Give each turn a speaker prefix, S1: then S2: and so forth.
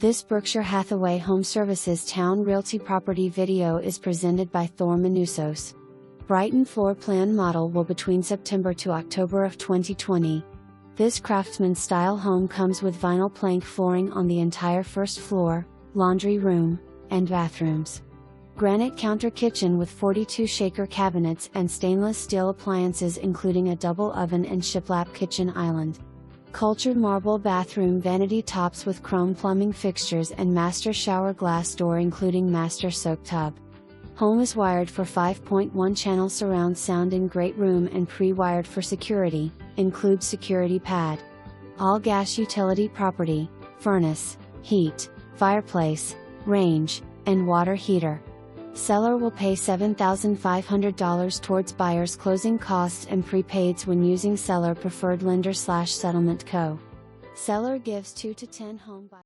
S1: This Berkshire Hathaway HomeServices Towne Realty property video is presented by Towne. Brighton floor plan model will between September to October of 2020. This craftsman style home comes with vinyl plank flooring on the entire first floor, laundry room, and bathrooms. Granite counter kitchen with 42 shaker cabinets and stainless steel appliances including a double oven and shiplap kitchen island. Cultured marble bathroom vanity tops with chrome plumbing fixtures and master shower glass door including master soak tub. Home is wired for 5.1 channel surround sound in great room and pre-wired for security, includes security pad. All gas utility property, furnace, heat, fireplace, range, and water heater. Seller will pay $7,500 towards buyer's closing costs and prepaids when using seller preferred lender/settlement co. Seller gives 2 to 10 home buyers.